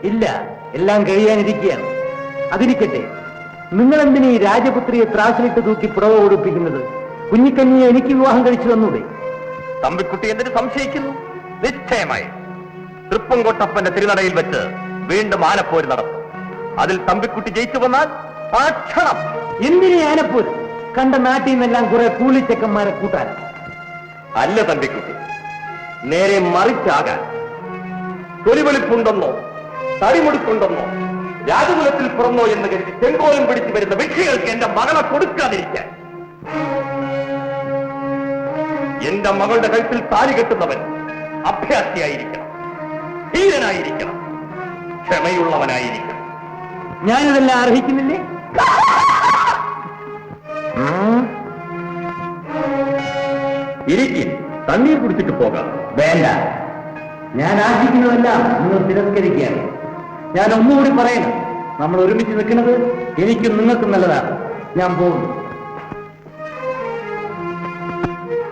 ഇല്ല, എല്ലാം കഴിയാനിരിക്കുകയാണ്. അതിരിക്കട്ടെ, നിങ്ങൾ എന്തിനീ രാജപുത്രിയെ ത്രാസിലിട്ട് തൂക്കി പുടവ ഉടുപ്പിക്കുന്നത്? കുഞ്ഞിക്കഞ്ഞിയെ എനിക്ക് വിവാഹം കഴിച്ചു തന്നൂടെ? തമ്പിക്കുട്ടി എന്തിനു സംശയിക്കുന്നു? നിശ്ചയമായി തൃപ്പംകോട്ടപ്പന്റെ തിരുനടയിൽ വെച്ച് വീണ്ടും ആനപ്പോര് നടത്തും. അതിൽ തമ്പിക്കുട്ടി ജയിച്ചു വന്നാൽ ആ ക്ഷണം. എന്തിനീ ആനപ്പോര്? കണ്ട നാട്ടിൽ നിന്നെല്ലാം കുറെ കൂലിച്ചക്കന്മാരെ കൂട്ടാൻ. അല്ല തമ്പിക്കുട്ടി, നേരെ മറിച്ചാകാൻ. തൊലിവെളിപ്പുണ്ടെന്നോ തടിമുടുക്കുണ്ടെന്നോ രാജകുലത്തിൽ പിറന്നോ എന്ന് കരുതി ചെങ്കോലം പിടിച്ചു വരുന്ന വ്യക്തികൾക്ക് എന്റെ മകളെ കൊടുക്കാതിരിക്കാൻ. എന്റെ മകളുടെ കഴുത്തിൽ താലി കെട്ടുന്നവൻ അഭ്യാസിയായിരിക്കണം, ധീരനായിരിക്കണം, ക്ഷമയുള്ളവനായിരിക്കണം. ഞാനിതെല്ലാം അർഹിക്കുന്നില്ലേ? ഇരിക്കും, തണ്ണീർ കുടിച്ചിട്ട് പോകാം. വേണ്ട, ഞാൻ ആശിക്കുന്നതെല്ലാം നിങ്ങൾ തിരസ്കരിക്കുകയാണ്. ഞാൻ ഒന്നുകൂടി പറയണം, നമ്മൾ ഒരുമിച്ച് നിൽക്കുന്നത് എനിക്കും നിങ്ങൾക്കും നല്ലതാണ്. ഞാൻ പോകുന്നു.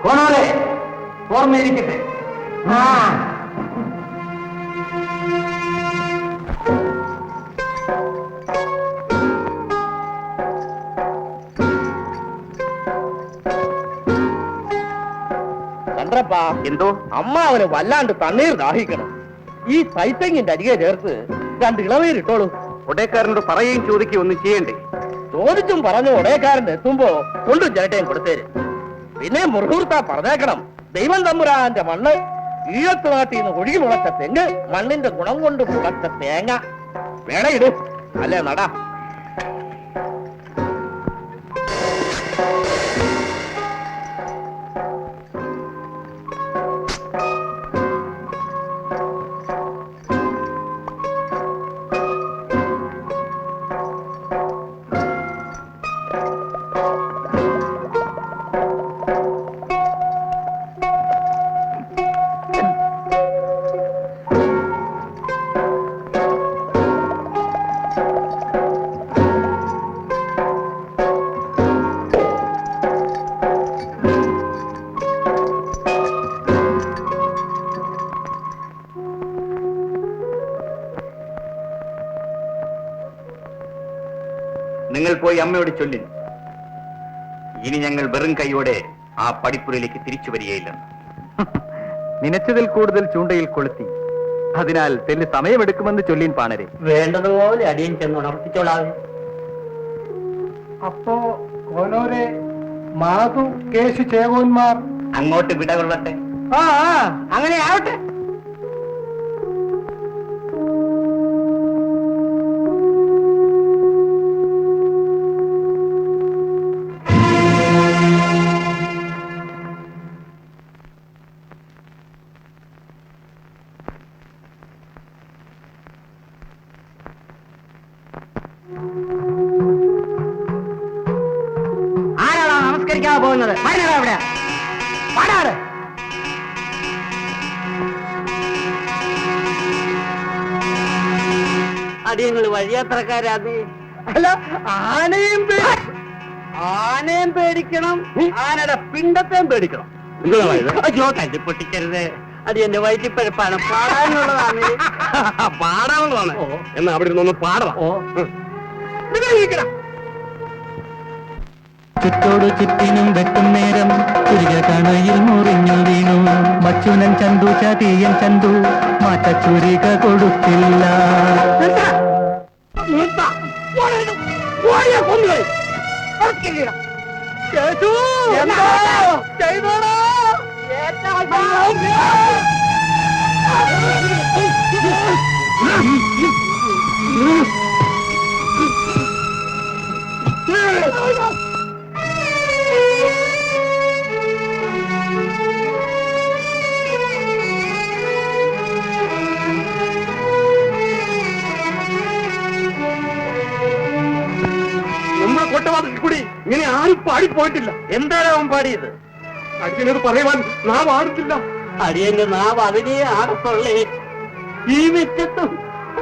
കോണാറെ, ഓർമ്മയിരിക്കട്ടെ. ചന്ദ്രപ്പാ, എന്തോ അമ്മ അവന് വല്ലാണ്ട് തണ്ണീർ ദാഹിക്കണം. ഈ സൈത്തങ്ങിന്റെ അരികെ ചേർത്ത് 2 ഇളനീരിട്ടോളൂ. ഒടേക്കാരനോട് പറയുകയും ചോദിക്കുകയും ഒന്നും ചെയ്യണ്ടേ? ചോദിച്ചും പറഞ്ഞു ഒടേക്കാരൻ എത്തുമ്പോ കൊണ്ടും ചേട്ടയും കൊടുത്തേര്. പിന്നെ മുറുകൂർത്ത പറഞ്ഞേക്കണം, ദൈവം തമ്പുരാന്റെ മണ്ണ്, ഈഴത്ത് നാട്ടിൽ നിന്ന് ഒഴുകി മുളച്ച തെങ്ങ്, മണ്ണിന്റെ ഗുണം കൊണ്ട് മുളച്ച തേങ്ങ. വേണയിട്, അല്ലേ നടാ. നിങ്ങൾ പോയി അമ്മയോട് ചൊല്ലി, ഇനി ഞങ്ങൾ വെറും കൈയോടെ ആ പടിപ്പുരയിലേക്ക് തിരിച്ചു വരികയില്ലെന്ന്. നനച്ചതിൽ കൂടുതൽ ചൂണ്ടയിൽ കൊളുത്തി, അതിനാൽ തെല്ല് സമയമെടുക്കുമെന്ന് ചൊല്ലീൻ പാണരെ. വേണ്ടതുപോലെ അടിയൻ ചെന്ന് ഉണർത്തിച്ചോളാവേ. അപ്പോ കോനോരെ, മാധു, കേശു, ചേകോന്മാർ അങ്ങോട്ട് വിടകൊള്ളട്ടെ. അങ്ങനെ ആവട്ടെ. ആരാണോ നമസ്കരിക്കാൻ പോകുന്നത്? അവിടെ പാടാറ്. അടിയങ്ങൾ വഴിയാത്രക്കാരാതെ. അല്ല, ആനയും പേടിക്കണം, ആനയുടെ പിണ്ടത്തെയും പേടിക്കണം. അയ്യോ, തല്ലി പൊട്ടിക്കരുത്. അടിയന്റെ വയറ്റിപ്പഴപ്പാണ്, പാടാനുള്ളതാണ്. പാടാനുള്ളതാണ്. എന്നാ അവിടെ ഇരുന്നൊന്ന് പാടാം. ചുറ്റോടു ചുറ്റിനും വെട്ടും നേരം കുരിക കണയിൽ മുറിഞ്ഞു വീണു. മച്ചുനൻ ചന്തു ചതിയൻ ചന്തു മാറ്റച്ചുരിക കൊടുത്തില്ല. നമ്മുടെ കൊട്ടവാതിൽ കൂടി ഇങ്ങനെ ആരും പാടിപ്പോയിട്ടില്ല. എന്താണ് അവൻ പാടിയത്? അടിയനത് പറയുവാൻ നാം ആടുന്നില്ല. അടിയന്റെ നാവ് അതിനെ ആടത്തുള്ളേ. ഈ മുറ്റത്തും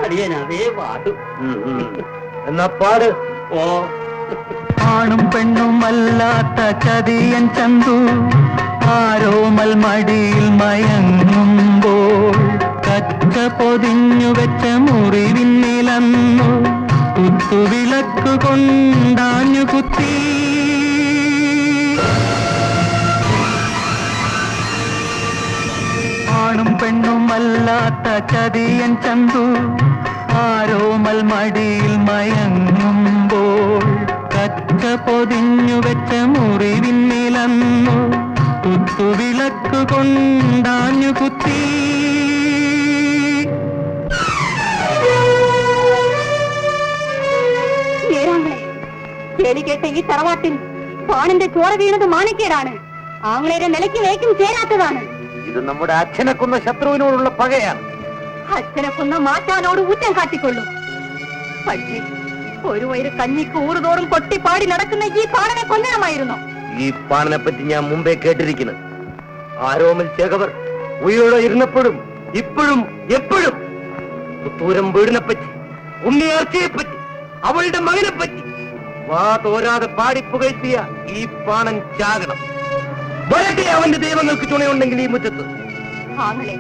അടിയൻ അതേ പാടും. എന്നാ പാട്. ഓ, ആണും പെണ്ണുമല്ലാത്ത ചതിയൻ ചന്തു ആരോമൽ മടിയിൽ മയങ്ങുമ്പോൾ കച്ച പൊതിഞ്ഞു വെച്ച മുറിവിന്നിലന്നു കുത്തുവിളക്ക് കൊണ്ടാഞ്ഞു കുത്തി. ആണും പെണ്ണുമല്ലാത്ത ചതിയൻ ചന്തു ആരോമൽ മടിയിൽ മയങ്ങുമ്പോൾ കച്ച പൊതിഞ്ഞു വെച്ച മുറിവിന്നിലന്നു കുത്തുവിളക്ക് കൊണ്ടാഞ്ഞു കുത്തി. കേളി കേട്ട ഈ തറവാട്ടിൽ പാണിന്റെ ചോര വീണത് മാണിക്കേടാണ്. ആങ്ങളേരെ നിലയ്ക്ക് വേക്കും ചേരാത്തതാണ്. ഇത് നമ്മുടെ അച്ഛനെ കൊന്ന ശത്രുവിനോടുള്ള പകയാണ്. അച്ഛനെ കൊന്ന മാറ്റാനോട് ഊറ്റം കാട്ടിക്കൊള്ളു. പക്ഷേ ഒരു വയറ് കഞ്ഞിക്ക് ഊറുതോറും കൊട്ടിപ്പാടി നടക്കുന്ന ഈ പാണനെ കൊല്ലണമായിരുന്നു. ഈ പാണനെ പറ്റി ഞാൻ മുമ്പേ കേട്ടിരിക്കുന്നു. ആരോമൽ ചേകവർ ഉയരോടെ ഇരുന്നപ്പോഴും ഇപ്പോഴും എപ്പോഴും പുത്തൂരം വീടിനെ പറ്റി, ഉണ്ണിയാർച്ചയെ പറ്റി, അവളുടെ മകനെ പറ്റി വാ തോരാതെ പാടിപ്പുകഴ്ത്തിയ ഈ പാണൻ ചാകണം. വരട്ടെ അവന്റെ ദൈവങ്ങൾക്ക് തുണയുണ്ടെങ്കിൽ ഈ മുറ്റത്ത്. ആങ്ങളെ,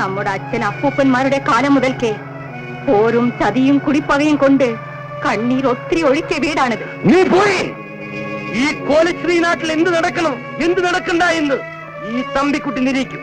നമ്മുടെ അച്ഛൻ അപ്പൂപ്പന്മാരുടെ കാലം മുതൽക്കേ പോരും ചതിയും കുടിപ്പകയും കൊണ്ട് കണ്ണീർ ഒത്തിരി ഒഴിച്ച വീടാണിത്. നീ പോയി ഈ കോലശ്രീ നാട്ടിൽ എന്ത് നടക്കണം എന്ത് നടക്കണ്ട എന്ന് ഈ തമ്പിക്കുട്ടി നിരീക്കും.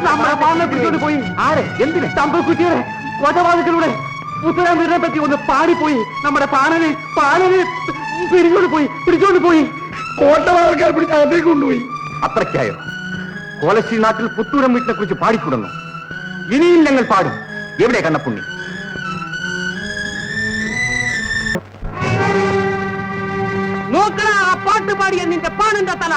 നമ്മളെ പാടിനെ പിടിച്ചോണ്ട് പോയി. ആരെ? എന്തിന്? തമ്പക്കുറ്റിയുടെ കൊലപാതകത്തിലൂടെ പുത്തൂരം വീടിനെ പറ്റി ഒന്ന് പാടിപ്പോയി. നമ്മുടെ പാണനെ പിടിച്ചോണ്ട് പോയി. കോട്ടവാൾക്കാർ പിടിച്ച് അകത്തേക്ക് കൊണ്ടുപോയി. അത്രയ്ക്കായോ? കോലശ്രീ നാട്ടിൽ പുത്തൂരം വീട്ടിനെ കുറിച്ച് പാടിക്കൂടുന്നു. ഇനിയും ഞങ്ങൾ പാടും. എവിടെ കണ്ണപ്പുണ്ണി? നോക്കണ ആ പാട്ട് പാടിയ നിന്റെ പാണിന്റെ തല.